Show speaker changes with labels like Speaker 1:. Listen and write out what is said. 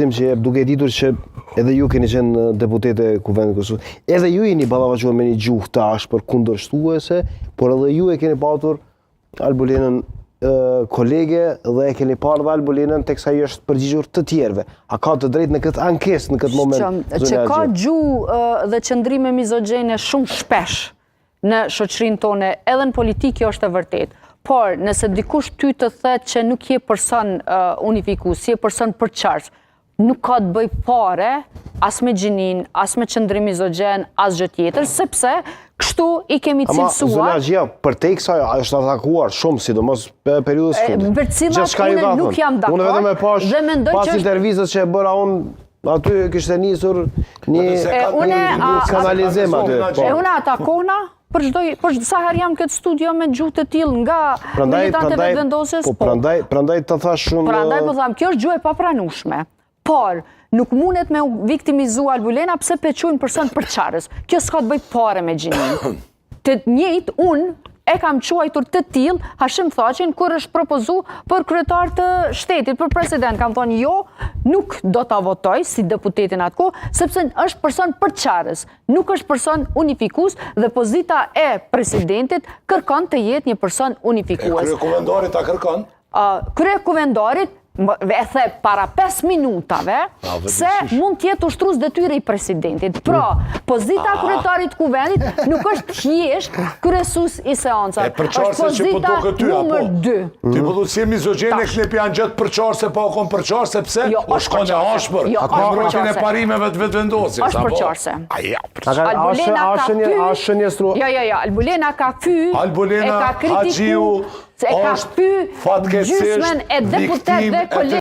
Speaker 1: Që duke ditur që edhe ju keni qenë deputete Kuvendit Kosovës, edhe ju jeni ballavaçuar me një gjuhë të ashpër kundërshtuese, por edhe ju e keni patur Albulenën kolege dhe e keni parë dhe Albulenën teksa i është përgjigjur të tjerëve. A ka të drejtë në këtë ankesë në këtë moment?
Speaker 2: Që ka gjuhë dhe qëndrime mizogjene shumë shpesh në shoqërinë tone, edhe në politikë kjo është e vërtetë. Por nëse dikush ty të thotë që nuk je person unifikues, je person përçarës, nuk ka të bëj fare as me gjinin, as me qëndrim mizogjen, as gjë tjetër, sepse kështu i kemi cilësuar.
Speaker 1: Ama zona Gjia, për te kësaj është atakuar shumë, sidomos periudhës fundit.
Speaker 2: Për cilat unë nuk jam dakord.
Speaker 1: Unë vetëm e pas intervistës që e bëra unë, aty kishte nisur një kanalizim aty.
Speaker 2: E unë atakona, për sa herë jam këtë studio me gjuhë të tillë nga militantë vetëvendosjes.
Speaker 1: Prandaj të thash shumë.
Speaker 2: Prandaj po tham, kjo është gjuhë e papranueshme. Por nuk mundet me viktimizu Albulena pse pequajnë person përçarës. Kjo s'ka të bëj fare me gjinin. Të njëjtë unë e kam quajtur të tillë Hashim Thaqin kur është propozu për kryetar të shtetit, për president. Kam thonë jo, nuk do ta votoj si deputetin atko, sepse është person përçarës, nuk është person unifikues dhe pozita e presidentit kërkon të jetë një person unifikues.
Speaker 3: Kryekuvendarit ta kërkon?
Speaker 2: Kryekuvendarit e the para 5 minutave se mund tjetë ushtrues detyre i presidentit. Pra, pozita kryetarit Kuvendit nuk është thjesht kryesues i seancave. Është pozita numër 2.
Speaker 3: Ti po si mizogjene knepi janë gjëtë përçarëse pa kon përçarëse pse? O shkon e ashpër. Ka mbrojtjen e parimeve të vetëvendosjes.
Speaker 2: Është përçarëse. Albulena ka fy, e ka kritikuar, e ka fy gjysmën e deputetëve kolegë.